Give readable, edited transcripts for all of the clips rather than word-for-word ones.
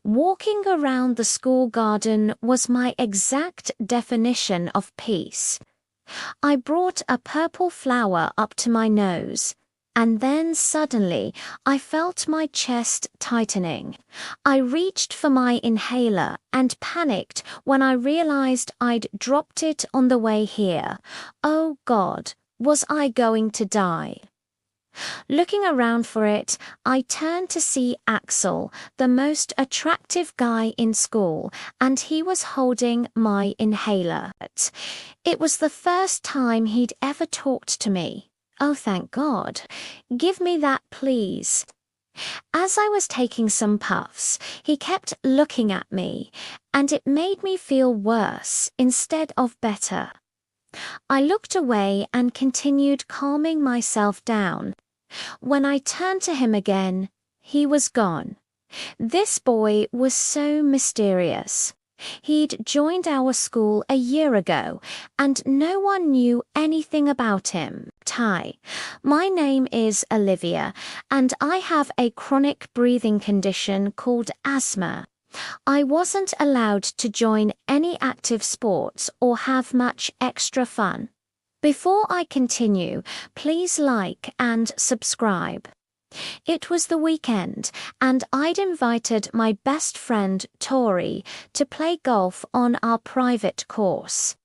Walking around the school garden was my exact definition of peace. I brought a purple flower up to my nose, and then suddenly I felt my chest tightening. I reached for my inhaler and panicked when I realized I'd dropped it on the way here. Oh God, was I going to die? Looking around for it, I turned to see Axel, the most attractive guy in school, and he was holding my inhaler. It was the first time he'd ever talked to me. Oh, thank God. Give me that, please. As I was taking some puffs, he kept looking at me, and it made me feel worse instead of better. I looked away and continued calming myself down. When I turned to him again, he was gone. This boy was so mysterious. He'd joined our school a year ago, and no one knew anything about him. Hi, my name is Olivia, and I have a chronic breathing condition called asthma. I wasn't allowed to join any active sports or have much extra fun. Before I continue, please like and subscribe. It was the weekend, and I'd invited my best friend, Tori, to play golf on our private course.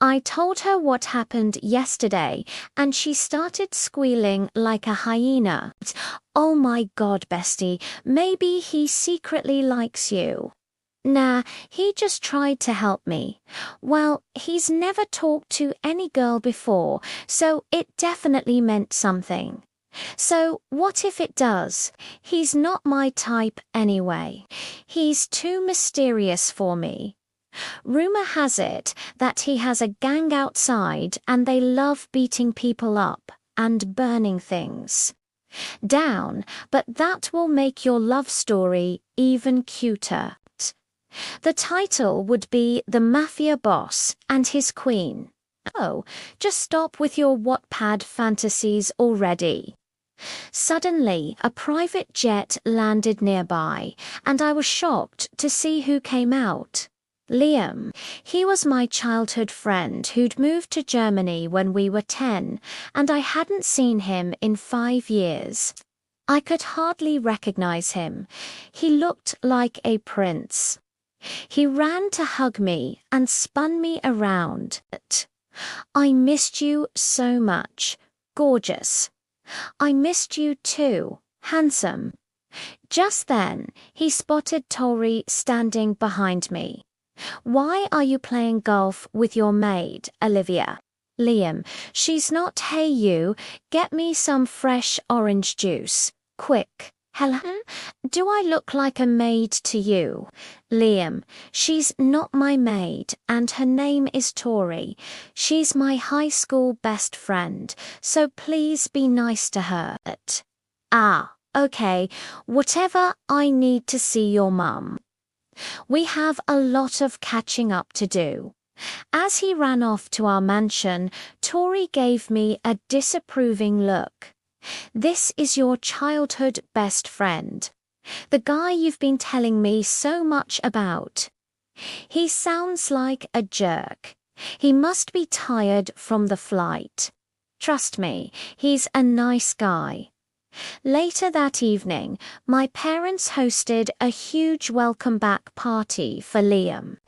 I told her what happened yesterday, and she started squealing like a hyena. Oh my God, bestie, maybe he secretly likes you. Nah, he just tried to help me. Well, he's never talked to any girl before, so it definitely meant something. So what if it does? He's not my type anyway. He's too mysterious for me. Rumor has it that he has a gang outside and they love beating people up and burning things down, but that will make your love story even cuter. The title would be The Mafia Boss and His Queen. Oh, just stop with your Wattpad fantasies already. Suddenly, a private jet landed nearby, and I was shocked to see who came out. Liam. He was my childhood friend who'd moved to Germany when we were 10, and I hadn't seen him in 5 years. I could hardly recognize him. He looked like a prince. He ran to hug me and spun me around. I missed you so much. Gorgeous. I missed you too. Handsome. Just then, he spotted Tori standing behind me. Why are you playing golf with your maid, Olivia? Liam. She's not. Hey you, get me some fresh orange juice. Quick. Hello? Do I look like a maid to you? Liam. She's not my maid, and her name is Tori. She's my high school best friend, so please be nice to her. Okay, whatever, I need to see your mum. We have a lot of catching up to do. As he ran off to our mansion, Tori gave me a disapproving look. This is your childhood best friend. The guy you've been telling me so much about. He sounds like a jerk. He must be tired from the flight. Trust me, he's a nice guy. Later that evening, my parents hosted a huge welcome back party for Liam.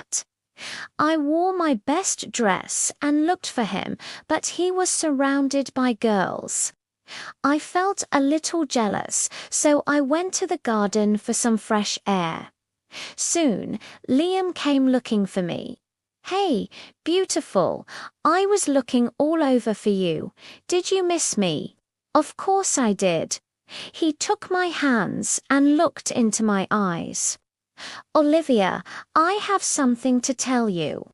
I wore my best dress and looked for him, but he was surrounded by girls. I felt a little jealous, so I went to the garden for some fresh air. Soon, Liam came looking for me. Hey, beautiful, I was looking all over for you. Did you miss me? Of course I did. He took my hands and looked into my eyes. Olivia, I have something to tell you.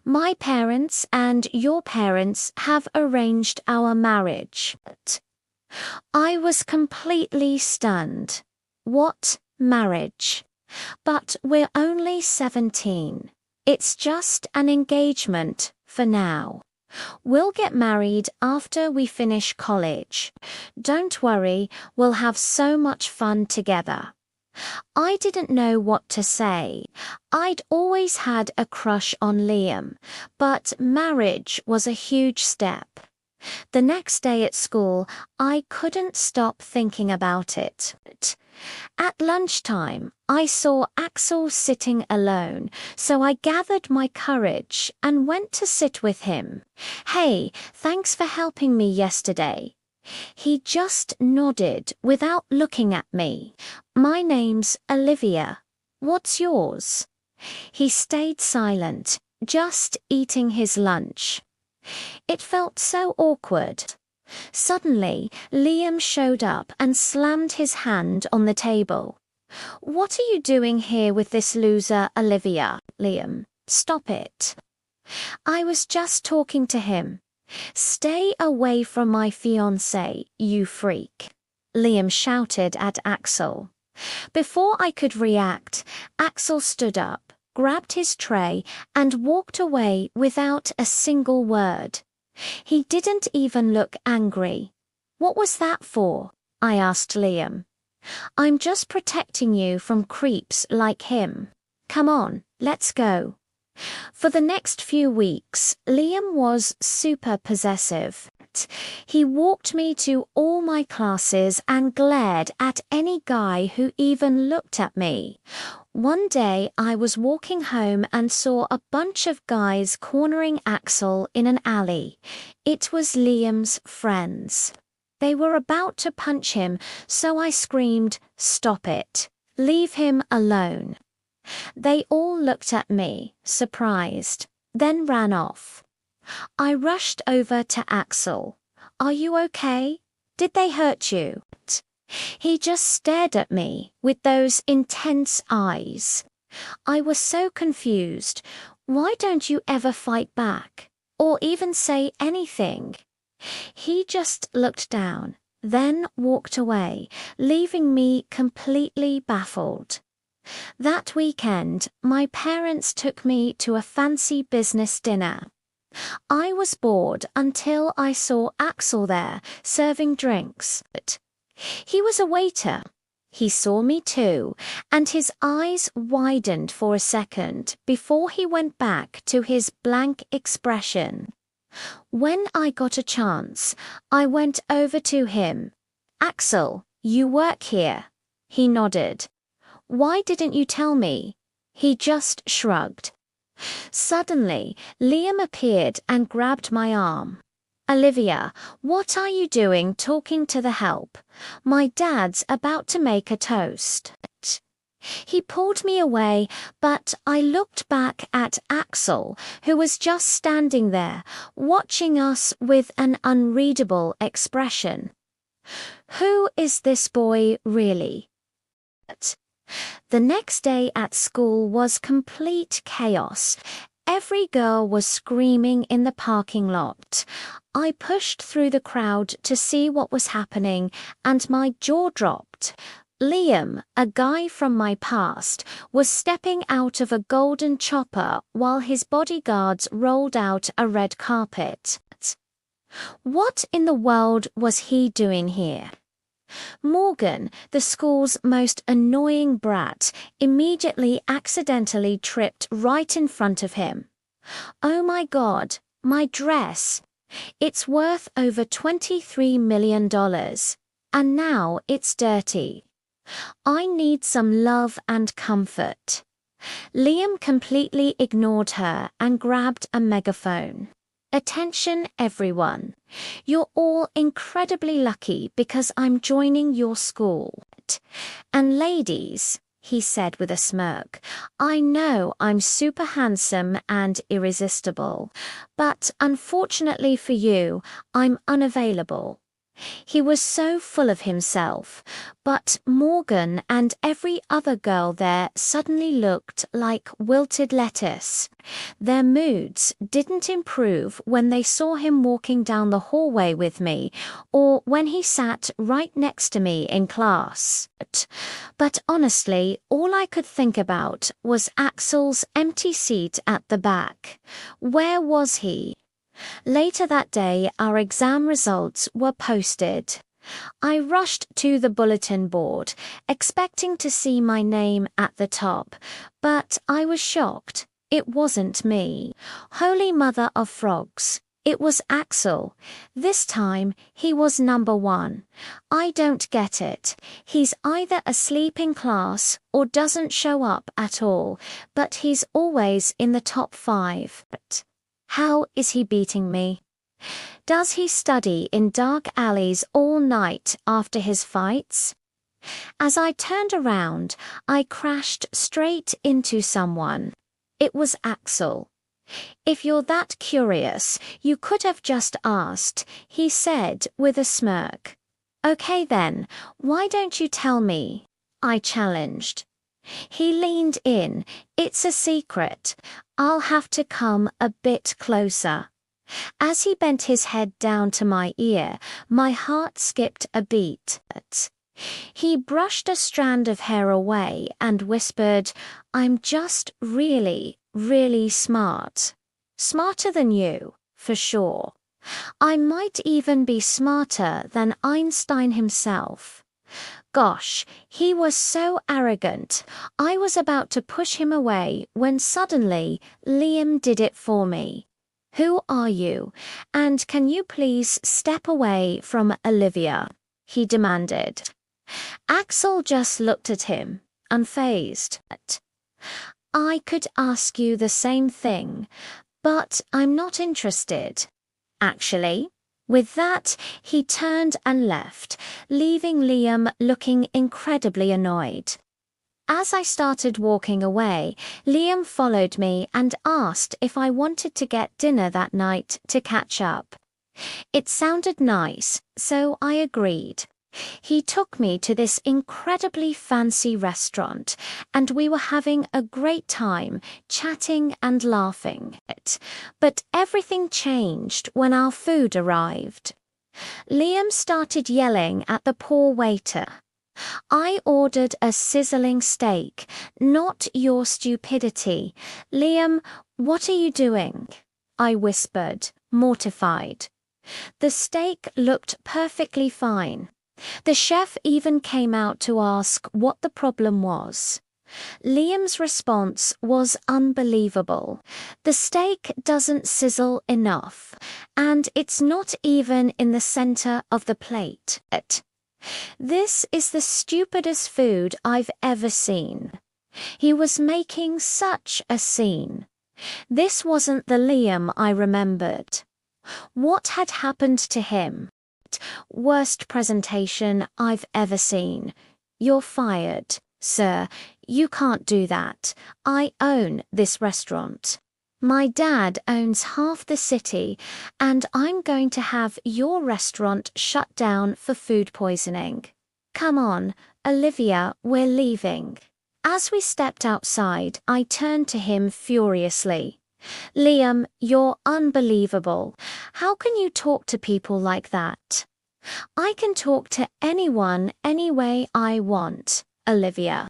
My parents and your parents have arranged our marriage. I was completely stunned. What marriage? But we're only 17. It's just an engagement for now. We'll get married after we finish college. Don't worry, we'll have so much fun together. I didn't know what to say. I'd always had a crush on Liam, but marriage was a huge step. The next day at school, I couldn't stop thinking about it. At lunchtime, I saw Axel sitting alone, so I gathered my courage and went to sit with him. "Hey, thanks for helping me yesterday." He just nodded without looking at me. "My name's Olivia. What's yours?" He stayed silent, just eating his lunch. It felt so awkward. Suddenly, Liam showed up and slammed his hand on the table. "What are you doing here with this loser, Olivia?" "Liam, stop it." "I was just talking to him." "Stay away from my fiancé, you freak," Liam shouted at Axel. Before I could react, Axel stood up, grabbed his tray, and walked away without a single word. He didn't even look angry. "What was that for?" I asked Liam. "I'm just protecting you from creeps like him. Come on, let's go." For the next few weeks, Liam was super possessive. He walked me to all my classes and glared at any guy who even looked at me. One day I was walking home and saw a bunch of guys cornering Axel in an alley. It was Liam's friends. They were about to punch him, so I screamed, "Stop it. Leave him alone." They all looked at me, surprised, then ran off. I rushed over to Axel. "Are you okay? Did they hurt you?" He just stared at me with those intense eyes. I was so confused. "Why don't you ever fight back? Or even say anything?" He just looked down, then walked away, leaving me completely baffled. That weekend, my parents took me to a fancy business dinner. I was bored until I saw Axel there, serving drinks. He was a waiter. He saw me too, and his eyes widened for a second before he went back to his blank expression. When I got a chance, I went over to him. "Axel, you work here." He nodded. "Why didn't you tell me?" He just shrugged. Suddenly, Liam appeared and grabbed my arm. "Olivia, what are you doing talking to the help? My dad's about to make a toast." He pulled me away, but I looked back at Axel, who was just standing there, watching us with an unreadable expression. Who is this boy, really? The next day at school was complete chaos. Every girl was screaming in the parking lot. I pushed through the crowd to see what was happening, and my jaw dropped. Liam, a guy from my past, was stepping out of a golden chopper while his bodyguards rolled out a red carpet. What in the world was he doing here? Morgan, the school's most annoying brat, immediately accidentally tripped right in front of him. "Oh my God, my dress! It's worth over $23 million, and now it's dirty. I need some love and comfort." Liam completely ignored her and grabbed a megaphone. "Attention, everyone. You're all incredibly lucky because I'm joining your school. And ladies," he said with a smirk, "I know I'm super handsome and irresistible, but unfortunately for you, I'm unavailable." He was so full of himself, but Morgan and every other girl there suddenly looked like wilted lettuce. Their moods didn't improve when they saw him walking down the hallway with me, or when he sat right next to me in class. But honestly, all I could think about was Axel's empty seat at the back. Where was he? Later that day, our exam results were posted. I rushed to the bulletin board, expecting to see my name at the top, but I was shocked. It wasn't me. Holy Mother of Frogs. It was Axel. This time, he was number 1. I don't get it. He's either asleep in class or doesn't show up at all, but he's always in the top 5. How is he beating me? Does he study in dark alleys all night after his fights? As I turned around, I crashed straight into someone. It was Axel. If you're that curious, you could have just asked, he said with a smirk. Okay then, why don't you tell me? I challenged. He leaned in. It's a secret. I'll have to come a bit closer. As he bent his head down to my ear, my heart skipped a beat. He brushed a strand of hair away and whispered, I'm just really, really smart. Smarter than you, for sure. I might even be smarter than Einstein himself. Gosh, he was so arrogant. I was about to push him away when suddenly Liam did it for me. Who are you? And can you please step away from Olivia? He demanded. Axel just looked at him, unfazed. I could ask you the same thing, but I'm not interested. Actually. With that, he turned and left, leaving Liam looking incredibly annoyed. As I started walking away, Liam followed me and asked if I wanted to get dinner that night to catch up. It sounded nice, so I agreed. He took me to this incredibly fancy restaurant, and we were having a great time, chatting and laughing. But everything changed when our food arrived. Liam started yelling at the poor waiter. I ordered a sizzling steak, not your stupidity. Liam, what are you doing? I whispered, mortified. The steak looked perfectly fine. The chef even came out to ask what the problem was. Liam's response was unbelievable. The steak doesn't sizzle enough, and it's not even in the center of the plate. This is the stupidest food I've ever seen. He was making such a scene. This wasn't the Liam I remembered. What had happened to him? Worst presentation I've ever seen. You're fired, sir. You can't do that. I own this restaurant. My dad owns half the city, and I'm going to have your restaurant shut down for food poisoning. Come on, Olivia, we're leaving. As we stepped outside, I turned to him furiously. Liam, you're unbelievable. How can you talk to people like that? I can talk to anyone any way I want, Olivia.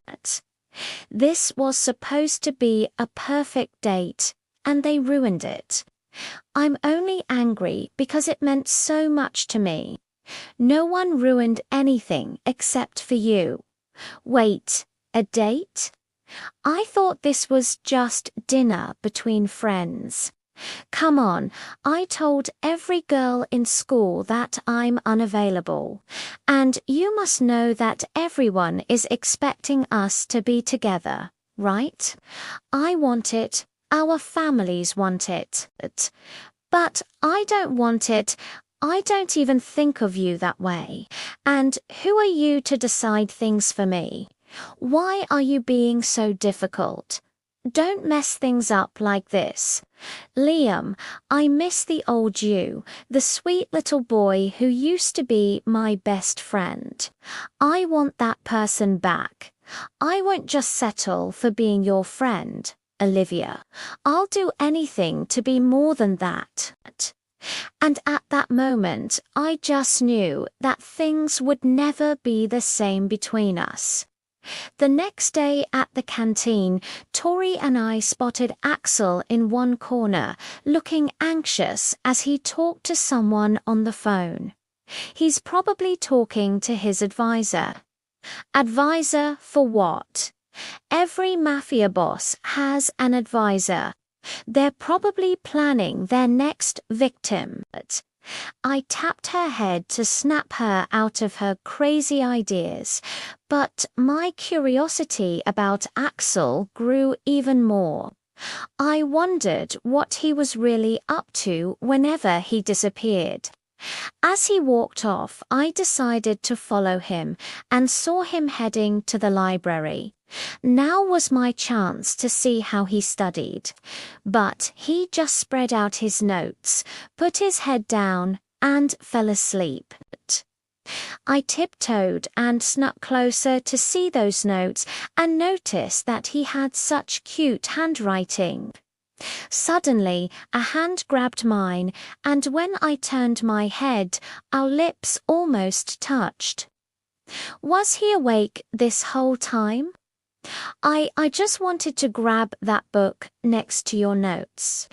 This was supposed to be a perfect date, and they ruined it. I'm only angry because it meant so much to me. No one ruined anything except for you. Wait, a date? I thought this was just dinner between friends. Come on, I told every girl in school that I'm unavailable, and you must know that everyone is expecting us to be together, right? I want it, our families want it, but I don't want it. I don't even think of you that way, and who are you to decide things for me? Why are you being so difficult? Don't mess things up like this. Liam, I miss the old you, the sweet little boy who used to be my best friend. I want that person back. I won't just settle for being your friend, Olivia. I'll do anything to be more than that. And at that moment, I just knew that things would never be the same between us. The next day at the canteen, Tori and I spotted Axel in one corner, looking anxious as he talked to someone on the phone. He's probably talking to his advisor. Advisor for what? Every mafia boss has an advisor. They're probably planning their next victim. I tapped her head to snap her out of her crazy ideas, but my curiosity about Axel grew even more. I wondered what he was really up to whenever he disappeared. As he walked off, I decided to follow him and saw him heading to the library. Now was my chance to see how he studied. But he just spread out his notes, put his head down, and fell asleep. I tiptoed and snuck closer to see those notes and noticed that he had such cute handwriting. Suddenly, a hand grabbed mine, and when I turned my head, our lips almost touched. Was he awake this whole time? I just wanted to grab that book next to your notes.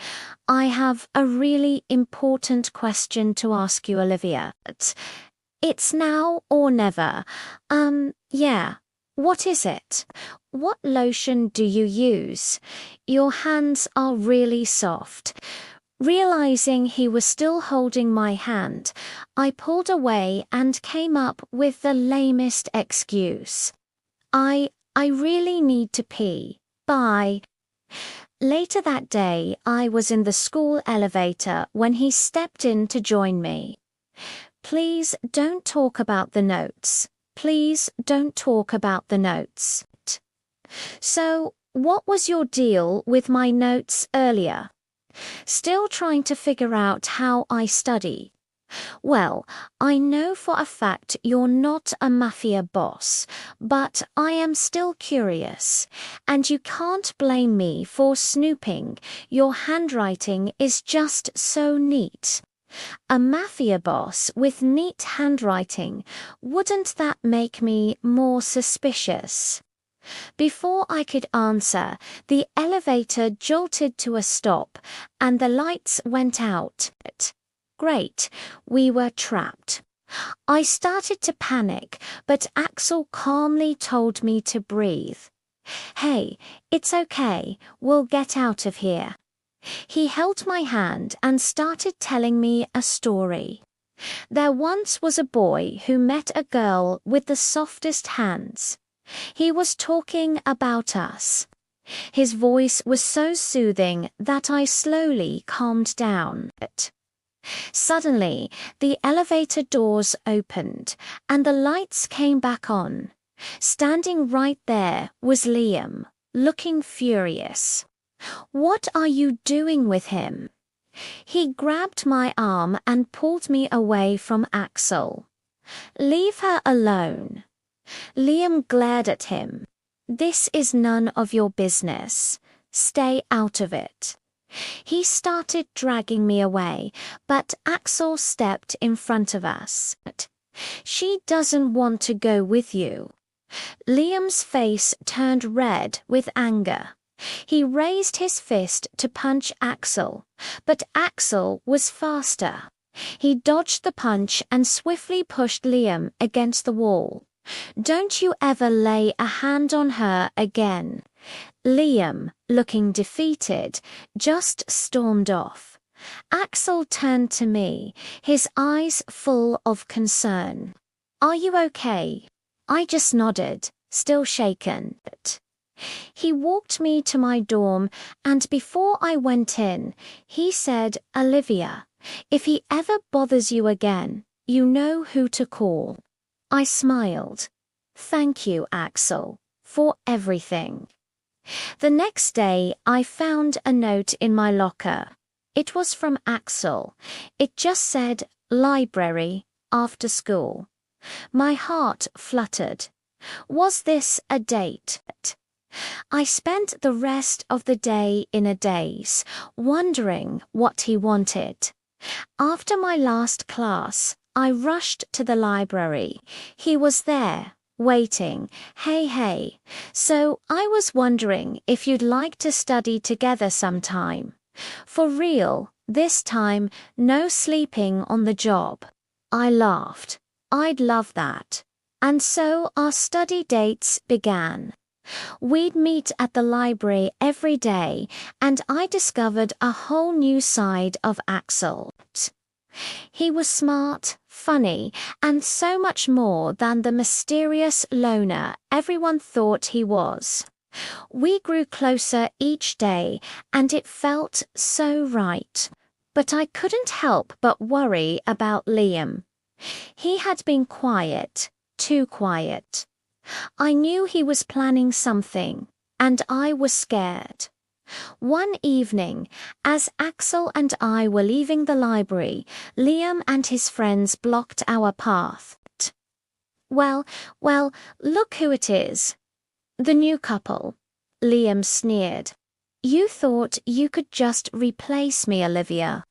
I have a really important question to ask you, Olivia. It's now or never. Yeah. What is it? What lotion do you use? Your hands are really soft. Realizing he was still holding my hand, I pulled away and came up with the lamest excuse. I really need to pee. Bye. Later that day, I was in the school elevator when he stepped in to join me. Please don't talk about the notes. Please don't talk about the notes. So, what was your deal with my notes earlier? Still trying to figure out how I study. Well, I know for a fact you're not a mafia boss, but I am still curious, and you can't blame me for snooping. Your handwriting is just so neat. A mafia boss with neat handwriting, wouldn't that make me more suspicious? Before I could answer, the elevator jolted to a stop, and the lights went out. Great, we were trapped. I started to panic, but Axel calmly told me to breathe. Hey, it's okay, we'll get out of here. He held my hand and started telling me a story. There once was a boy who met a girl with the softest hands. He was talking about us. His voice was so soothing that I slowly calmed down. Suddenly, the elevator doors opened and the lights came back on. Standing right there was Liam, looking furious. What are you doing with him? He grabbed my arm and pulled me away from Axel. Leave her alone. Liam glared at him. This is none of your business. Stay out of it. He started dragging me away, but Axel stepped in front of us. She doesn't want to go with you. Liam's face turned red with anger. He raised his fist to punch Axel, but Axel was faster. He dodged the punch and swiftly pushed Liam against the wall. Don't you ever lay a hand on her again. Liam, looking defeated, just stormed off. Axel turned to me, his eyes full of concern. Are you okay? I just nodded, still shaken. He walked me to my dorm, and before I went in, he said, Olivia, if he ever bothers you again, you know who to call. I smiled. Thank you, Axel, for everything. The next day, I found a note in my locker. It was from Axel. It just said, library, after school. My heart fluttered. Was this a date? I spent the rest of the day in a daze, wondering what he wanted. After my last class, I rushed to the library. He was there, waiting. Hey. So I was wondering if you'd like to study together sometime. For real, this time, no sleeping on the job. I laughed. I'd love that. And so our study dates began. We'd meet at the library every day, and I discovered a whole new side of Axel. He was smart, funny, and so much more than the mysterious loner everyone thought he was. We grew closer each day, and it felt so right. But I couldn't help but worry about Liam. He had been quiet, too quiet. I knew he was planning something, and I was scared. One evening, as Axel and I were leaving the library, Liam and his friends blocked our path. Well, look who it is. The new couple. Liam sneered. You thought you could just replace me, Olivia.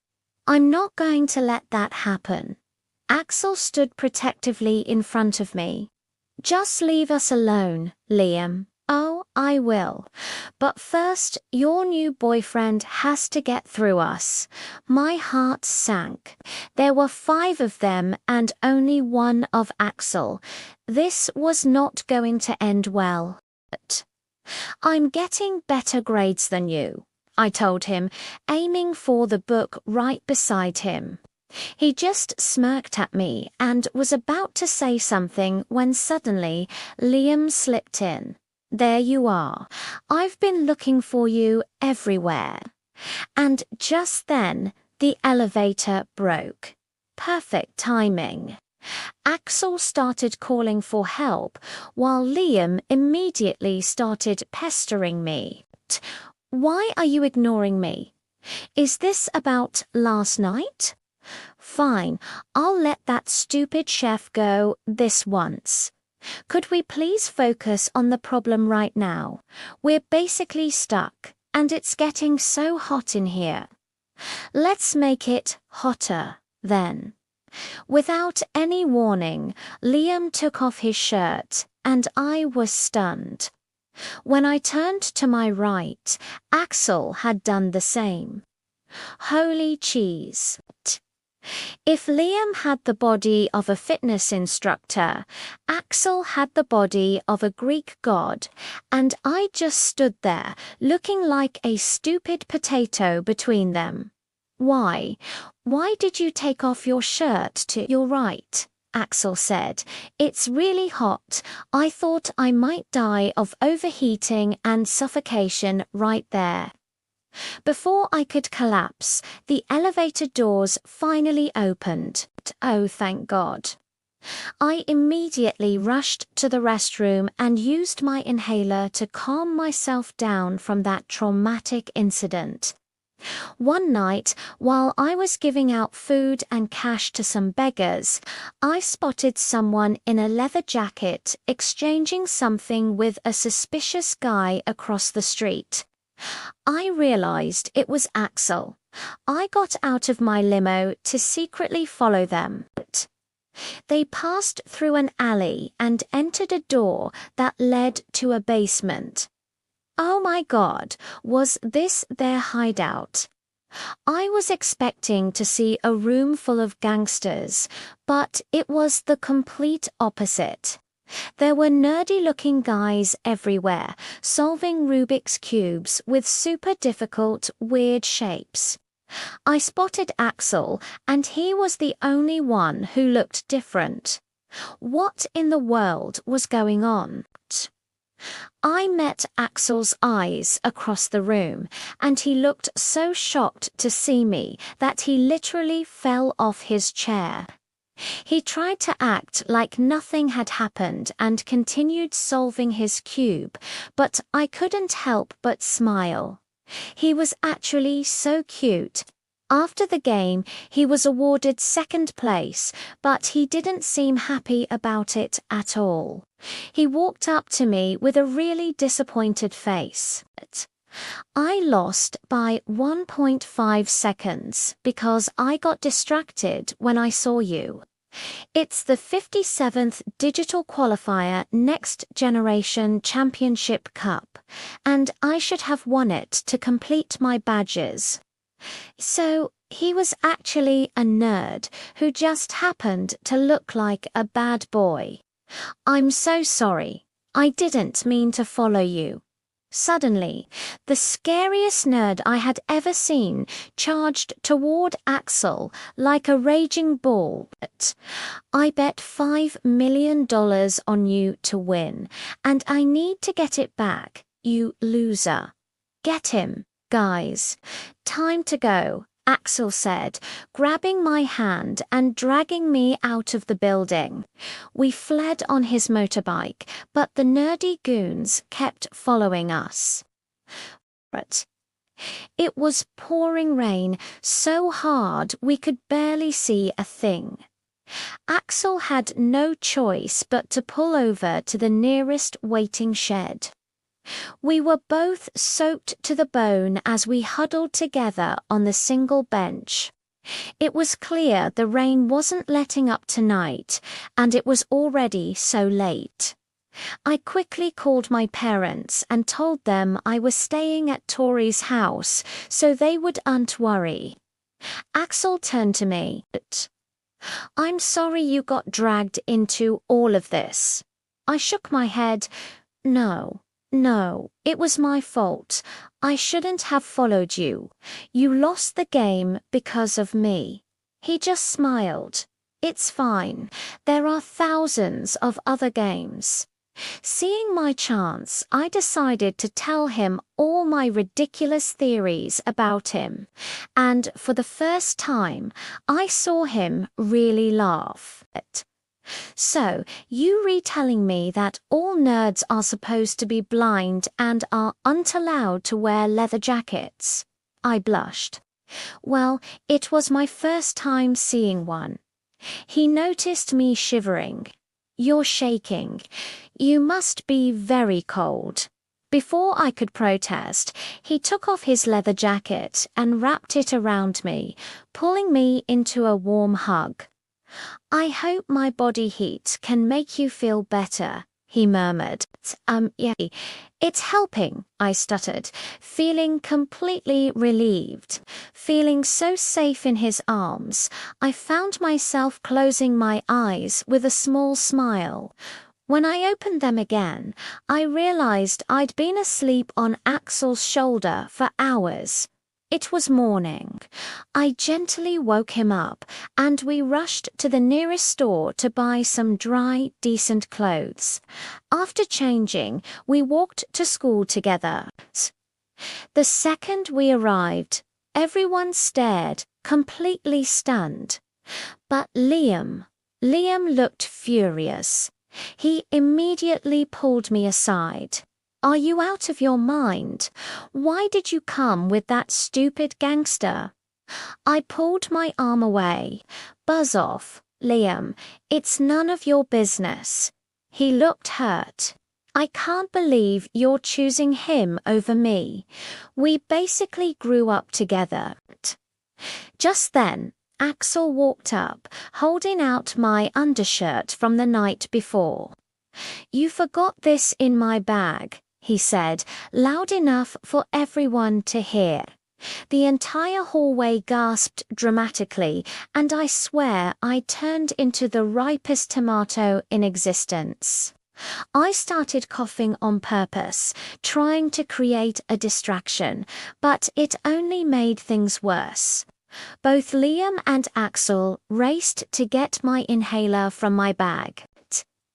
I'm not going to let that happen. Axel stood protectively in front of me. Just leave us alone, Liam. Oh, I will. But first, your new boyfriend has to get through us. My heart sank. There were 5 of them and only 1 of Axel. This was not going to end well. I'm getting better grades than you, I told him, aiming for the book right beside him. He just smirked at me and was about to say something when suddenly Liam slipped in. There you are. I've been looking for you everywhere. And just then, the elevator broke. Perfect timing. Axel started calling for help, while Liam immediately started pestering me. Why are you ignoring me? Is this about last night? Fine, I'll let that stupid chef go this once. Could we please focus on the problem right now? We're basically stuck, and it's getting so hot in here. Let's make it hotter, then. Without any warning, Liam took off his shirt, and I was stunned. When I turned to my right, Axel had done the same. Holy cheese. If Liam had the body of a fitness instructor, Axel had the body of a Greek god, and I just stood there looking like a stupid potato between them. Why? Why did you take off your shirt to your right? Axel said. It's really hot. I thought I might die of overheating and suffocation right there. Before I could collapse, the elevator doors finally opened. Oh, thank God. I immediately rushed to the restroom and used my inhaler to calm myself down from that traumatic incident. One night, while I was giving out food and cash to some beggars, I spotted someone in a leather jacket exchanging something with a suspicious guy across the street. I realized it was Axel. I got out of my limo to secretly follow them. They passed through an alley and entered a door that led to a basement. Oh my God, was this their hideout? I was expecting to see a room full of gangsters, but it was the complete opposite. There were nerdy-looking guys everywhere, solving Rubik's cubes with super difficult, weird shapes. I spotted Axel, and he was the only one who looked different. What in the world was going on? I met Axel's eyes across the room, and he looked so shocked to see me that he literally fell off his chair. He tried to act like nothing had happened and continued solving his cube, but I couldn't help but smile. He was actually so cute. After the game, he was awarded second place, but he didn't seem happy about it at all. He walked up to me with a really disappointed face. I lost by 1.5 seconds because I got distracted when I saw you. It's the 57th Digital Qualifier Next Generation Championship Cup, and I should have won it to complete my badges. So he was actually a nerd who just happened to look like a bad boy. I'm so sorry. I didn't mean to follow you. Suddenly, the scariest nerd I had ever seen charged toward Axel like a raging bull. I bet $5 million on you to win, and I need to get it back, you loser. Get him, guys. Time to go, Axel said, grabbing my hand and dragging me out of the building. We fled on his motorbike, but the nerdy goons kept following us. It was pouring rain so hard we could barely see a thing. Axel had no choice but to pull over to the nearest waiting shed. We were both soaked to the bone as we huddled together on the single bench. It was clear the rain wasn't letting up tonight, and it was already so late. I quickly called my parents and told them I was staying at Tori's house so they wouldn't worry. Axel turned to me. I'm sorry you got dragged into all of this. I shook my head. No, it was my fault. I shouldn't have followed you. You lost the game because of me. He just smiled. It's fine. There are thousands of other games. Seeing my chance, I decided to tell him all my ridiculous theories about him, and for the first time, I saw him really laugh. So, you retelling me that all nerds are supposed to be blind and aren't allowed to wear leather jackets? I blushed. Well, it was my first time seeing one. He noticed me shivering. You're shaking. You must be very cold. Before I could protest, he took off his leather jacket and wrapped it around me, pulling me into a warm hug. I hope my body heat can make you feel better, he murmured. Yeah, it's helping, I stuttered, feeling completely relieved. Feeling so safe in his arms, I found myself closing my eyes with a small smile. When I opened them again, I realized I'd been asleep on Axel's shoulder for hours. It was morning. I gently woke him up, and we rushed to the nearest store to buy some dry, decent clothes. After changing, we walked to school together. The second we arrived, everyone stared, completely stunned. But Liam looked furious. He immediately pulled me aside. Are you out of your mind? Why did you come with that stupid gangster? I pulled my arm away. Buzz off, Liam. It's none of your business. He looked hurt. I can't believe you're choosing him over me. We basically grew up together. Just then, Axel walked up, holding out my undershirt from the night before. You forgot this in my bag, he said, loud enough for everyone to hear. The entire hallway gasped dramatically, and I swear I turned into the ripest tomato in existence. I started coughing on purpose, trying to create a distraction, but it only made things worse. Both Liam and Axel raced to get my inhaler from my bag.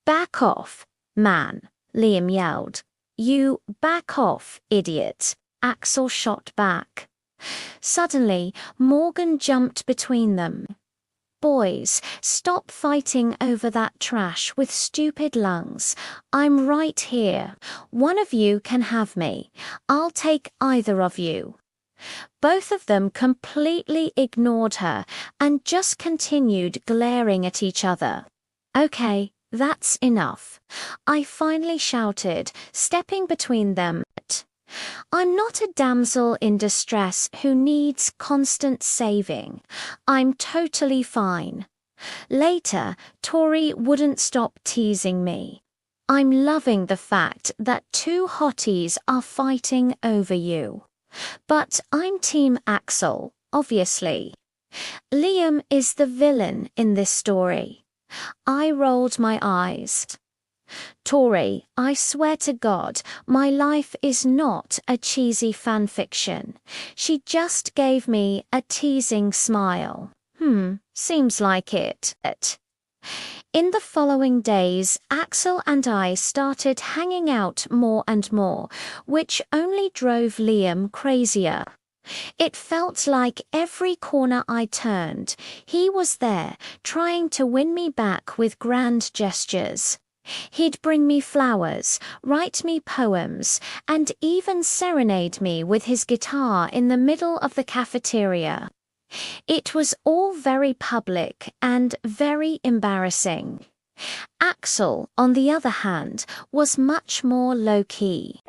Back off, man, Liam yelled. You back off, idiot, Axel shot back. Suddenly, Morgan jumped between them. Boys, stop fighting over that trash with stupid lungs. I'm right here. One of you can have me. I'll take either of you. Both of them completely ignored her and just continued glaring at each other. Okay, that's enough, I finally shouted, stepping between them. I'm not a damsel in distress who needs constant saving. I'm totally fine. Later, Tori wouldn't stop teasing me. I'm loving the fact that two hotties are fighting over you. But I'm Team Axel, obviously. Liam is the villain in this story. I rolled my eyes. Tori, I swear to God, my life is not a cheesy fanfiction. She just gave me a teasing smile. Seems like it. In the following days, Axel and I started hanging out more and more, which only drove Liam crazier. It felt like every corner I turned, he was there, trying to win me back with grand gestures. He'd bring me flowers, write me poems, and even serenade me with his guitar in the middle of the cafeteria. It was all very public and very embarrassing. Axel, on the other hand, was much more low-key.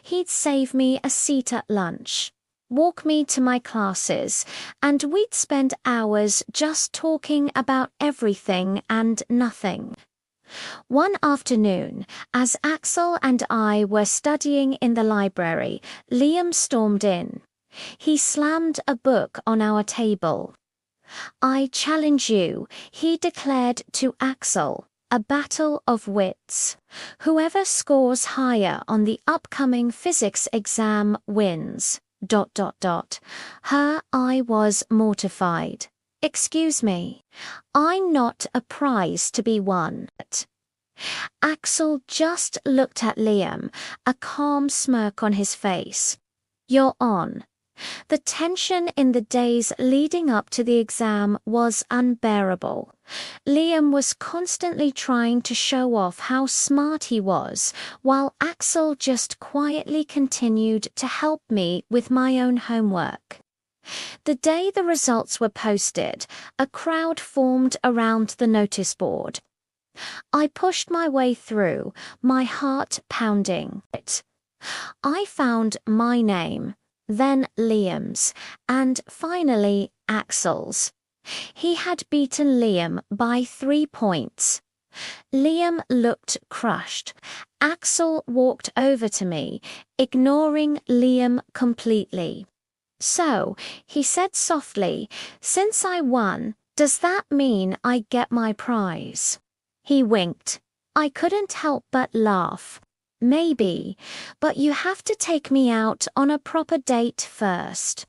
He'd save me a seat at lunch, walk me to my classes, and we'd spend hours just talking about everything and nothing. One afternoon, as Axel and I were studying in the library, Liam stormed in. He slammed a book on our table. "I challenge you," he declared to Axel, "a battle of wits. Whoever scores higher on the upcoming physics exam wins. ... I was mortified. "Excuse me, I'm not a prize to be won." Axel just looked at Liam, a calm smirk on his face. "You're on." The tension in the days leading up to the exam was unbearable. Liam was constantly trying to show off how smart he was, while Axel just quietly continued to help me with my own homework. The day the results were posted, a crowd formed around the notice board. I pushed my way through, my heart pounding. I found my name, then Liam's, and finally Axel's. He had beaten Liam by 3 points. Liam looked crushed. Axel walked over to me, ignoring Liam completely. "So," he said softly, "since I won, does that mean I get my prize?" He winked. I couldn't help but laugh. "Maybe, but you have to take me out on a proper date first."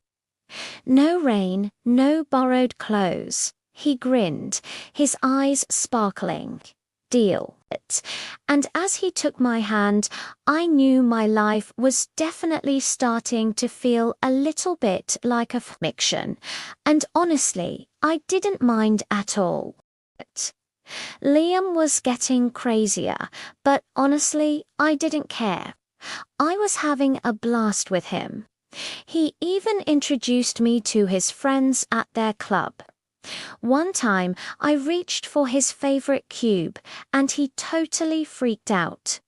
"No rain, no borrowed clothes." He grinned, his eyes sparkling. "Deal." And as he took my hand, I knew my life was definitely starting to feel a little bit like a fiction, and honestly, I didn't mind at all. Liam was getting crazier, but honestly, I didn't care. I was having a blast with him. He even introduced me to his friends at their club. One time, I reached for his favorite cube, and he totally freaked out.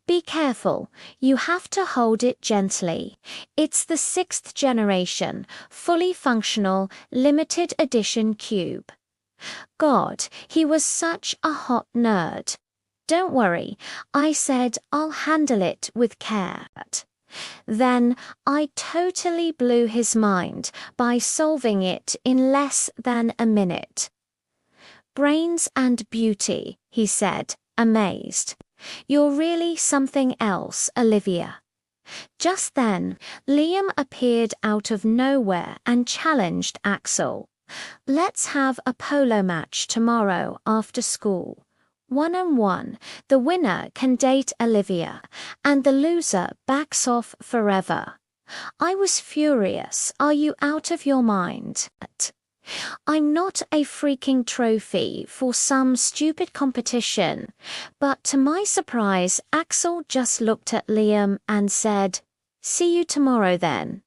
"Be careful, you have to hold it gently. It's the 6th generation, fully functional, limited edition cube." God, he was such a hot nerd. "Don't worry," I said, "I'll handle it with care." Then I totally blew his mind by solving it in less than a minute. "Brains and beauty," he said, amazed. "You're really something else, Olivia." Just then, Liam appeared out of nowhere and challenged Axel. "Let's have a polo match tomorrow after school. 1-on-1, the winner can date Olivia, and the loser backs off forever." I was furious. "Are you out of your mind? I'm not a freaking trophy for some stupid competition." But to my surprise, Axel just looked at Liam and said, "See you tomorrow then."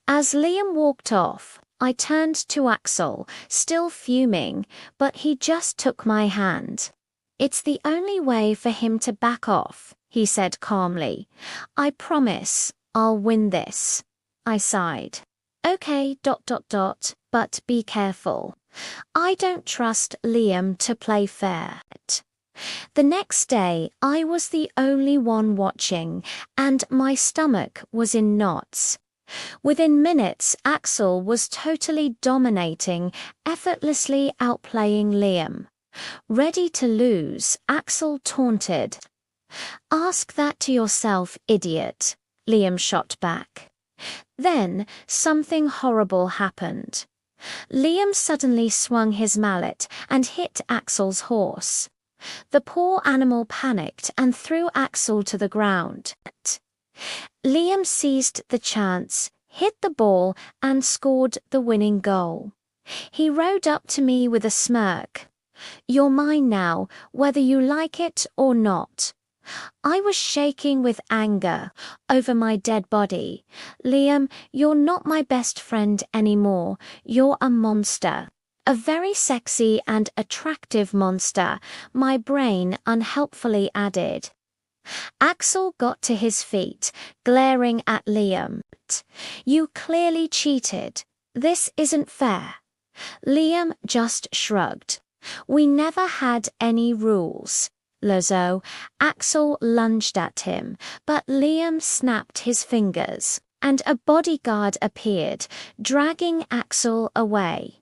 As Liam walked off, I turned to Axel, still fuming, but he just took my hand. "It's the only way for him to back off," he said calmly. "I promise I'll win this." I sighed. "Okay, ... but be careful. I don't trust Liam to play fair." The next day, I was the only one watching, and my stomach was in knots. Within minutes, Axel was totally dominating, effortlessly outplaying Liam. Ready to lose, Axel taunted. "Ask that to yourself, idiot," Liam shot back. Then, something horrible happened. Liam suddenly swung his mallet and hit Axel's horse. The poor animal panicked and threw Axel to the ground. Liam seized the chance, hit the ball, and scored the winning goal. He rode up to me with a smirk. "You're mine now, whether you like it or not." I was shaking with anger over my dead body. "Liam, you're not my best friend anymore. You're a monster. A very sexy and attractive monster," my brain unhelpfully added. Axel got to his feet, glaring at Liam. "You clearly cheated. This isn't fair." Liam just shrugged. "We never had any rules." Lozo. Axel lunged at him, but Liam snapped his fingers, and a bodyguard appeared, dragging Axel away.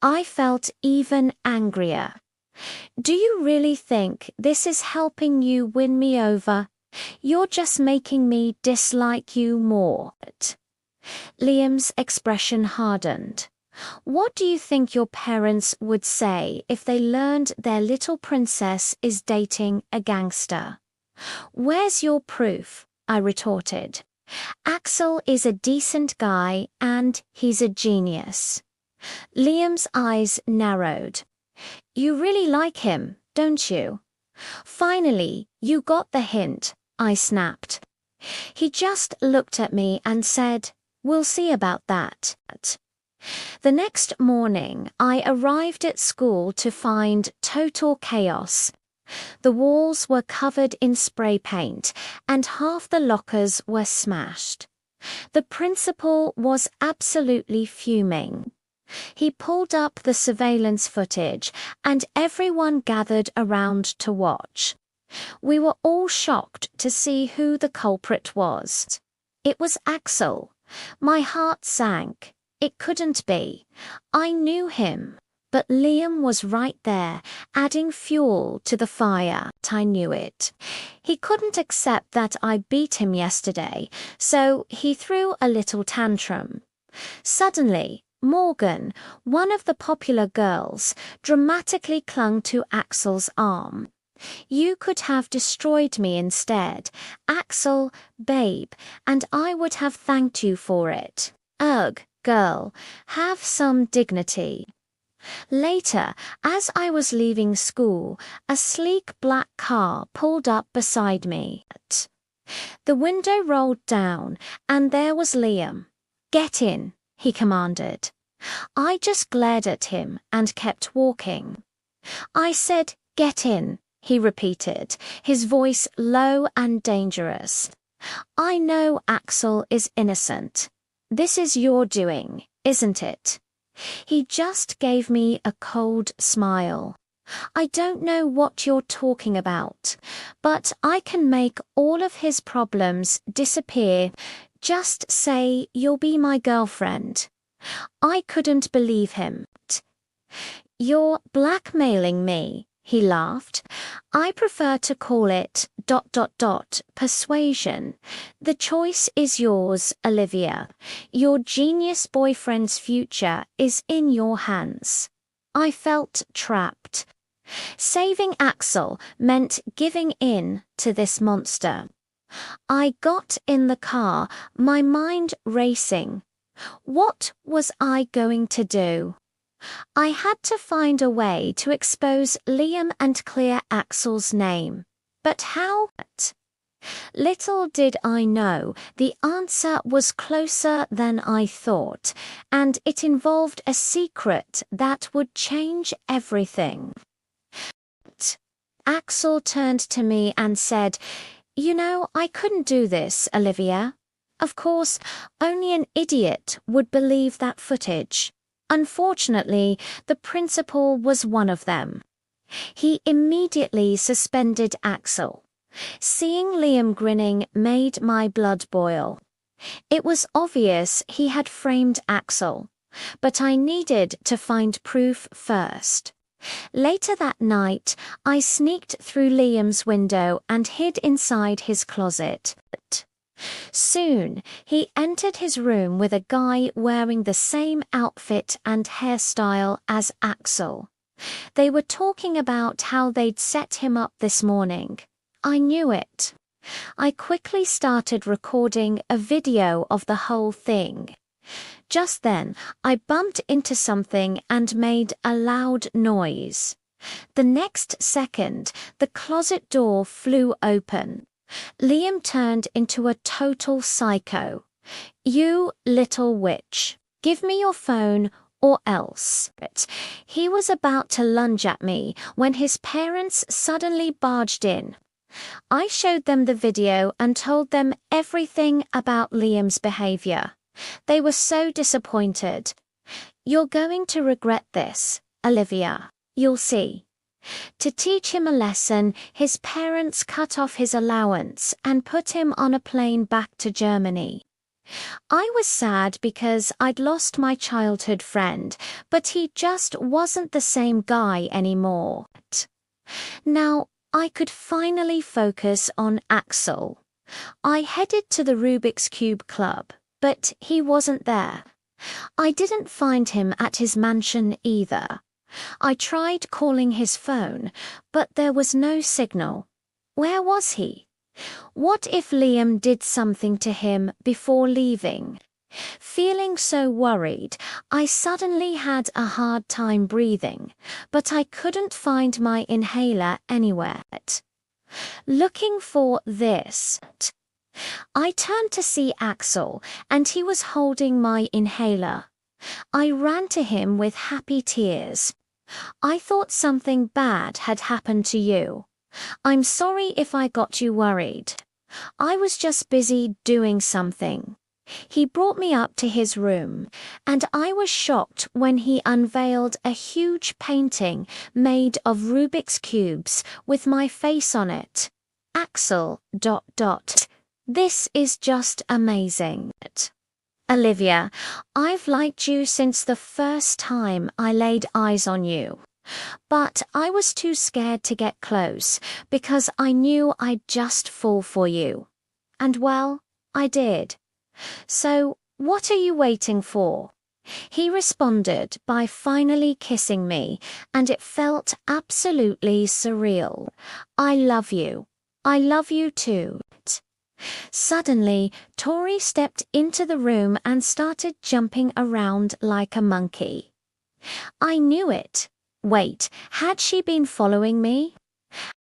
I felt even angrier. "Do you really think this is helping you win me over? You're just making me dislike you more." Liam's expression hardened. "What do you think your parents would say if they learned their little princess is dating a gangster?" "Where's your proof?" I retorted. "Axel is a decent guy and he's a genius." Liam's eyes narrowed. "You really like him, don't you?" "Finally, you got the hint," I snapped. He just looked at me and said, "We'll see about that." The next morning, I arrived at school to find total chaos. The walls were covered in spray paint, and half the lockers were smashed. The principal was absolutely fuming. He pulled up the surveillance footage, and everyone gathered around to watch. We were all shocked to see who the culprit was. It was Axel. My heart sank. It couldn't be. I knew him. But Liam was right there, adding fuel to the fire. I knew it. He couldn't accept that I beat him yesterday, so he threw a little tantrum. Suddenly, Morgan, one of the popular girls, dramatically clung to Axel's arm. "You could have destroyed me instead, Axel, babe, and I would have thanked you for it. Ugh, girl, have some dignity." Later, as I was leaving school, a sleek black car pulled up beside me. The window rolled down, and there was Liam. "Get in," he commanded. I just glared at him and kept walking. "I said, get in," he repeated, his voice low and dangerous. "I know Axel is innocent. This is your doing, isn't it?" He just gave me a cold smile. "I don't know what you're talking about, but I can make all of his problems disappear. Just say you'll be my girlfriend." I couldn't believe him. "You're blackmailing me," he laughed. "I prefer to call it ... persuasion. The choice is yours, Olivia. Your genius boyfriend's future is in your hands." I felt trapped. Saving Axel meant giving in to this monster. I got in the car, my mind racing. What was I going to do? I had to find a way to expose Liam and clear Axel's name. But how? Little did I know, the answer was closer than I thought, and it involved a secret that would change everything. Axel turned to me and said, "You know, I couldn't do this, Olivia." Of course, only an idiot would believe that footage. Unfortunately, the principal was one of them. He immediately suspended Axel. Seeing Liam grinning made my blood boil. It was obvious he had framed Axel, but I needed to find proof first. Later that night, I sneaked through Liam's window and hid inside his closet. Soon, he entered his room with a guy wearing the same outfit and hairstyle as Axel. They were talking about how they'd set him up this morning. I knew it. I quickly started recording a video of the whole thing. Just then, I bumped into something and made a loud noise. The next second, the closet door flew open. Liam turned into a total psycho. "You little witch. Give me your phone or else." He was about to lunge at me when his parents suddenly barged in. I showed them the video and told them everything about Liam's behavior. They were so disappointed. "You're going to regret this, Olivia. You'll see." To teach him a lesson, his parents cut off his allowance and put him on a plane back to Germany. I was sad because I'd lost my childhood friend, but he just wasn't the same guy anymore. Now, I could finally focus on Axel. I headed to the Rubik's Cube Club, but he wasn't there. I didn't find him at his mansion either. I tried calling his phone, but there was no signal. Where was he? What if Liam did something to him before leaving? Feeling so worried, I suddenly had a hard time breathing, but I couldn't find my inhaler anywhere. Looking for this. I turned to see Axel, and he was holding my inhaler. I ran to him with happy tears. "I thought something bad had happened to you. I'm sorry if I got you worried. I was just busy doing something." He brought me up to his room, and I was shocked when he unveiled a huge painting made of Rubik's Cubes with my face on it. "Axel, ... This is just amazing. Olivia, I've liked you since the first time I laid eyes on you. But I was too scared to get close because I knew I'd just fall for you. And well, I did. So, what are you waiting for?" He responded by finally kissing me, and it felt absolutely surreal. "I love you. I love you too." Suddenly, Tori stepped into the room and started jumping around like a monkey. I knew it. Wait, had she been following me?